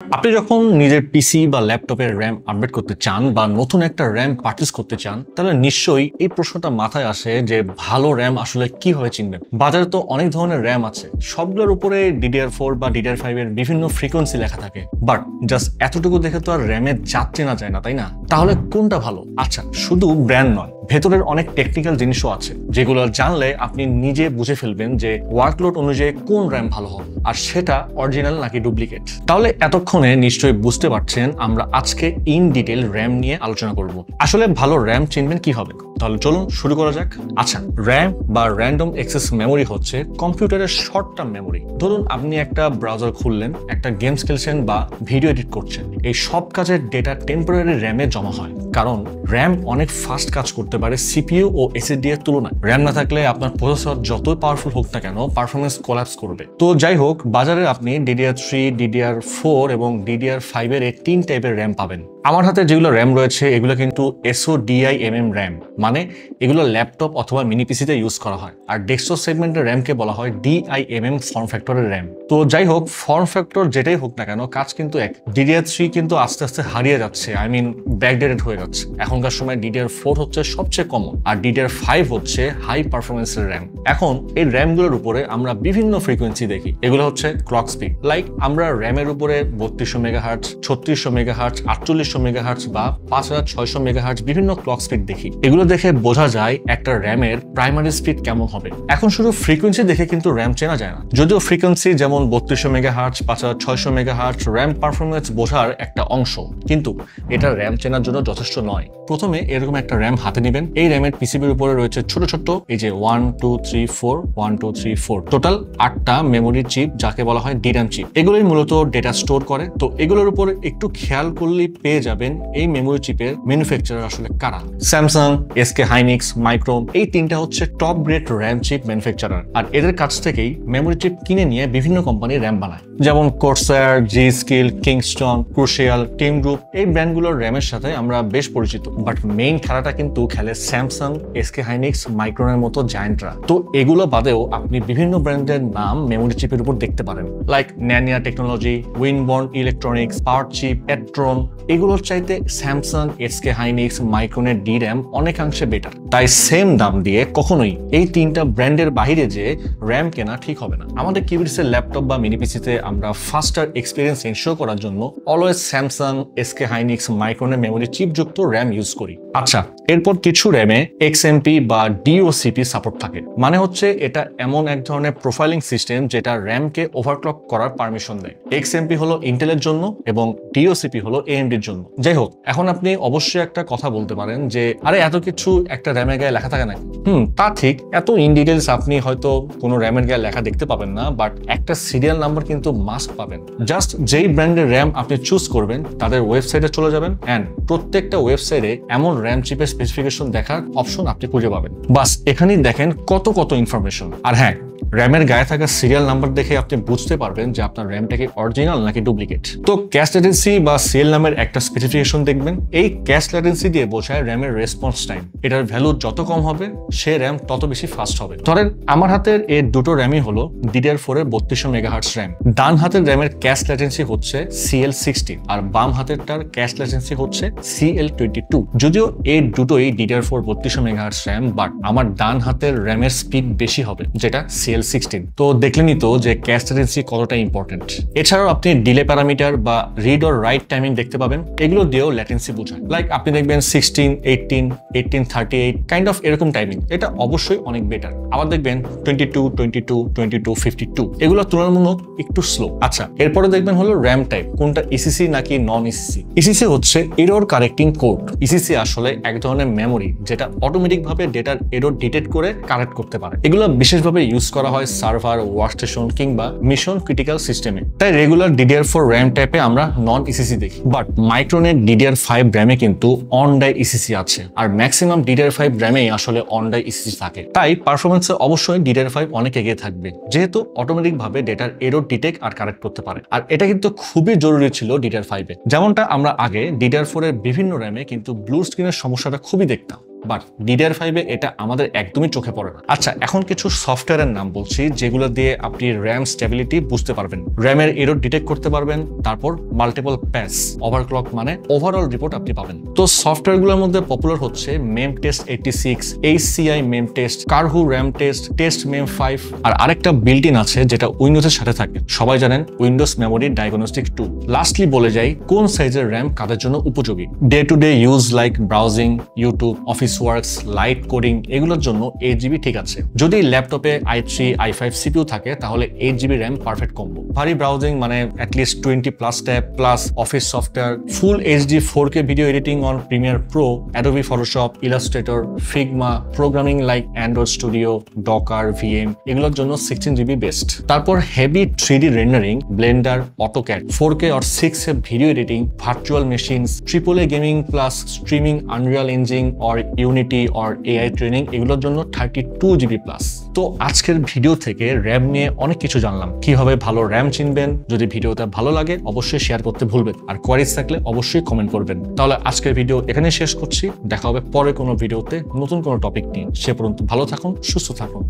আপনি যখন নিজের পিসি বা ল্যাপটপের র্যাম আপডেট করতে চান বা নতুন একটা র্যাম পারচেজ করতে চান, তাহলে নিশ্চয়ই এই প্রশ্নটা মাথায় আসে যে ভালো র্যাম আসলে কিভাবে চিনবেন। বাজারে তো অনেক ধরনের র্যাম আছে, সবগুলোর উপরে DDR4 বা DDR5 এর বিভিন্ন ফ্রিকোয়েন্সি লেখা থাকে, বাট জাস্ট এতটুকু দেখে তো আর র্যামের জাত চেনা যায় না, তাই না? তাহলে কোনটা ভালো? আচ্ছা, শুধু ব্র্যান্ড নয়, ভেতরের অনেক টেকনিক্যাল জিনিসও আছে যেগুলো জানলে আপনি নিজে বুঝে ফেলবেন যে ওয়ার্কলোড অনুযায়ী কোন র্যাম ভালো হবে আর সেটা অরিজিনাল নাকি ডুপ্লিকেট। তাহলে এতক্ষণে নিশ্চয়ই বুঝতে পারছেন আমরা আজকে ইন ডিটেল র্যাম নিয়ে আলোচনা করব। আসলে ভালো র্যাম চিনবেন কিভাবে? তাহলে চলুন শুরু করা যাক। আচ্ছা, র্যাম বা র্যান্ডম অ্যাক্সেস মেমোরি হচ্ছে কম্পিউটারের শর্ট টার্ম মেমোরি। ধরুন আপনি একটা ব্রাউজার খুললেন, একটা গেমস খেলছেন বা ভিডিও এডিট করছেন, এই সব কাজের ডেটা টেম্পোরারি র্যামে জমা হয়। কারণ র্যাম অনেক ফাস্ট কাজ করতে পারে সিপিইউ ও এসএসডি এর তুলনায়। র্যাম না থাকলে আপনার প্রসেসর যতই পাওয়ারফুল হোক না কেন, পারফরমেন্স কোল্যাপস করবে। তো যাই হোক, বাজারে আপনি DDR3, DDR4 এবং DDR5 এর এই 3 টাইপের র্যাম পাবেন। আমার হাতে যেগুলো র্যাম রয়েছে এগুলো কিন্তু SODIMM র্যাম, মানে এগুলো ল্যাপটপ অথবা মিনি পিসিতে ইউজ করা হয়। আর ডেস্কটপ সেগমেন্টের র্যামকে বলা হয় DIMM ফর্ম ফ্যাক্টরের র্যাম। তো যাই হোক, ফর্ম ফ্যাক্টর যেটাই হোক না কেন, কাজ কিন্তু এক। DDR3 কিন্তু আস্তে আস্তে হারিয়ে যাচ্ছে, ব্যাকডেটেড হয়ে যাচ্ছে। এখনকার সময় DDR4 হচ্ছে সবচেয়ে কমন, আর DDR5 হচ্ছে হাই পারফরমেন্সের র্যাম। এখন এই র্যামগুলোর উপরে আমরা বিভিন্ন ফ্রিকোয়েন্সি দেখি। এগুলো হচ্ছে ক্লক স্পিড। লাইক আমরা র্যামের উপরে 3200 মেগাহার্টজ, 3600 মেগাহার্টজ, 4800 মেগাহার্টজ বা 5600 মেগাহার্টজ বিভিন্ন ক্লক স্পিড দেখি। এগুলো দেখে বোঝা যায় একটা র্যামের প্রাইমারি স্পিড কেমন হবে। এখন শুধু ফ্রিকোয়েন্সি দেখে কিন্তু র্যাম চেনা যায় না। যদিও ফ্রিকোয়েন্সি যেমন 3200 মেগাহার্টজ, 5600 মেগাহার্টজ র্যাম পারফরমেন্স বোঝার একটা অংশ, কিন্তু এটা র্যাম চেনার জন্য যথেষ্ট নয়। প্রথমে এরকম একটা র্যাম হাতে নেবেন। এই র্যামের পিসিবির উপরে রয়েছে ছোট ছোট এই যে 1 2 3 4 1 2 3 4 টোটাল 8টা মেমোরি চিপ, যাকে বলা হয় DRAM চিপ। এগুলোই মূলত ডেটা স্টোর করে। তো এগুলোর উপরে একটু খেয়াল করলেই পেয়ে যাবেন এই মেমোরি চিপের ম্যানুফ্যাকচারার আসলে কারা। স্যামসাং, SK হাইনিক্স, মাইক্রোন, এই তিনটা হচ্ছে top grade RAM chip manufacturer. আর এদের কাছ থেকেই মেমোরি চিপ কিনে নিয়ে বিভিন্ন কোম্পানি র্যাম বানায়, যেমন কোর্সায়ার, G-Skill, Kingston, crucial, team group. এই ব্র্যান্ডগুলোর র্যামের সাথে আমরা বেশ পরিচিত, বাট মেইন খেলাটা কিন্তু খেলে স্যামসাং, SK হাইনিক্স, মাইক্রোনের মতো জায়ান্টরা। তো এগুলো বাদেও আপনি বিভিন্ন ব্র্যান্ডের নাম মেমোরি চিপের উপর দেখতে পারেন, লাইক ন্যানিয়া টেকনোলজি, উইনবর্ন ইলেকট্রনিক্স, পাওয়ার চিপ, এট্রন। এগুলোর চাইতে স্যামসাং, SK হাইনিক্স, মাইক্রোনের DRAM অনেকাংশে বেটার। তাই সেম দাম দিয়ে কখনোই এই তিনটা ব্র্যান্ডের বাইরে যে র্যাম কেনা ঠিক হবে না। আমাদের কিবিটসের ল্যাপটপ বা মিনি পিসিতে আমরা ফাস্টার এক্সপিরিয়েন্স এনশিওর করার জন্য অলওয়েজ স্যামসাং, SK হাইনিক্স, মাইক্রোনের মেমোরি চিপ যুক্ত র্যাম ইউজ করি। আচ্ছা, এরপর কিছু র্যামে XMP বা DOCP সাপোর্ট থাকে, মানে হচ্ছে এটা এমন এক ধরনের প্রোফাইলিং সিস্টেম যেটা র্যামকে ওভারক্লক করার পারমিশন দেয়। XMP হলো ইন্টেলের জন্য এবং DOCP হলো AMD এর জন্য। যাই হোক, এখন আপনি অবশ্যই একটা কথা বলতে পারেন যে আরে এত কিছু একটা র্যামের গায়ে লেখা থাকে নাকি? তা ঠিক, এত ইন ডিটেলস আপনি হয়তো কোনো র্যামের গায়ে লেখা দেখতে পাবেন না, বাট একটা সিরিয়াল নাম্বার কিন্তু মাস্ট পাবেন। জাস্ট যেই ব্র্যান্ডের র্যাম আপনি চুজ করবেন তাদের ওয়েবসাইটে চলে যাবেন, এন্ড প্রত্যেকটা ওয়েবসাইটে এমন র্যাম চিপের স্পেসিফিকেশন দেখার অপশন আপনি খুঁজে পাবেন। বাস এখানেই দেখেন কত কত ইনফরমেশন। আর হ্যাঁ, র্যামের গায়ে থাকা সিরিয়াল নাম্বার দেখে আপনি বুঝতে পারবেন যে আপনার র্যামটা কি অরিজিনাল নাকি ডুপ্লিকেট। তো ক্যাশ ল্যাটেন্সি বা সিএল নামের একটা স্পেসিফিকেশন দেখবেন। এই ক্যাশ ল্যাটেন্সি দিয়ে বোঝায় র্যামের রেসপন্স টাইম। এটার ভ্যালু যত কম হবে সে র্যাম তত বেশি ফাস্ট হবে। ধরেন আমার হাতের এই দুটো র্যামই হলো DDR4 এর 3200 মেগাহার্টজ র্যাম। ডান হাতের র্যামের ক্যাশ ল্যাটেন্সি হচ্ছে CL16 আর বাম হাতেরটার ক্যাশ ল্যাটেন্সি হচ্ছে CL22। যদিও এই দুটোই DDR4 3200 মেগাহার্টজ র্যাম, বাট আমার ডান হাতের র্যামের স্পিড বেশি হবে, যেটা CL16। তো দেখলেনই তো যে ক্যাশ ল্যাটেন্সি কতটা ইম্পর্টেন্ট। এছাড়াও আপনি ডিলে প্যারামিটার বা রিড অর রাইট টাইমিং দেখতে পাবেন। এগুলো দিয়েও ল্যাটেন্সি বোঝায়। লাইক আপনি দেখবেন 16, 18, 1838 কাইন্ড অফ এরকম টাইমিং। এটা অবশ্যই অনেক বেটার। আবার দেখবেন 22, 22, 22, 52 এগুলো তুলনামূলক একটু স্লো। আচ্ছা, এরপরে দেখবেন হলো র্যাম টাইপ, কোনটা ECC নাকি নন ECC। ECC হচ্ছে এরর কারেক্টিং কোড। ECC আসলে এক ধরনের মেমোরি যেটা অটোমেটিক ভাবে ডেটার এরর ডিটেক্ট করে কারেক্ট করতে পারে। এগুলো বিশেষভাবে ইউজ করা হয় সার্ভার, ওয়ার্কস্টেশন কিংবা মিশন ক্রিটিক্যাল সিস্টেমে। তাই রেগুলার DDR4 র্যাম টাইপে আমরা নন ECC দেখি, বাট মাইক্রোনের DDR5 র্যামে কিন্তু অন ডাই ECC আছে, আর ম্যাক্সিমাম DDR5 র্যামেই আসলে অন ডাই ECC থাকে। তাই পারফরমেন্সে অবশ্যই DDR5 অনেক এগিয়ে থাকবে, যেহেতু অটোমেটিক ভাবে ডেটার এরর ডিটেক্ট আর কারেক্ট করতে পারে। আর এটা কিন্তু খুবই জরুরি ছিল DDR5 এ। যেমনটা আমরা আগে DDR4 এর বিভিন্ন র্যামে কিন্তু ব্লু স্ক্রিনের সমস্যাটা খুবই দেখতাম। বাট DDR5 এটা আমাদের একদমই চোখে পড়ে না। আচ্ছা, এখন কিছু সফটওয়্যারের নাম বলছি যেগুলো দিয়ে আপনি র্যাম স্টেবিলিটি বুঝতে পারবেন, র্যামের এরর ডিটেক্ট করতে পারবেন, তারপর মাল্টিপল প্যাচ ওভারক্লক মানে ওভারঅল রিপোর্ট আপনি পাবেন। তো সফটওয়্যারগুলোর মধ্যে পপুলার হচ্ছে মেমটেস্ট 86, HCI মেমটেস্ট, কারহু র্যাম টেস্ট, টেস্ট মেম 5, আর আরেকটা বিল্ট ইন আছে যেটা উইন্ডোজের সাথে থাকে, সবাই জানেন উইন্ডোজ মেমোরি ডায়াগনস্টিক 2। লাস্টলি বলে যাই কোন সাইজের র্যাম কাদের জন্য উপযোগী। Day to day use like browsing, YouTube, office works, light coding এগুলোর জন্য 8GB ঠিক আছে। যদি ল্যাপটপে i3, i5 CPU থাকে তাহলে 8GB র্যাম পারফেক্ট কম্বো। ভারী ব্রাউজিং মানে at least 20+ tab plus office software, full HD 4K video editing on Premiere Pro, Adobe Photoshop, Illustrator, Figma, programming like Android studio, Docker, VM এগুলোর জন্য 16GB best. তারপর heavy 3D rendering, Blender, AutoCAD, 4K or 6K video editing, virtual machines, AAA gaming plus streaming, unreal engine or unity or AI training এগুলোর জন্য 32GB plus. তো আজকের video থেকে RAM নিয়ে অনেক কিছু জানলাম, কিভাবে ভালো র্যাম চিনবেন। যদি ভিডিওটা ভালো লাগে অবশ্যই শেয়ার করতে ভুলবেন, আর কোয়ারিজ থাকলে অবশ্যই কমেন্ট করবেন। তাহলে আজকের ভিডিও এখানেই শেষ করছি, দেখা হবে পরে কোনো ভিডিওতে নতুন কোনো টপিক নিয়ে। সে পর্যন্ত ভালো থাকুন, সুস্থ থাকুন।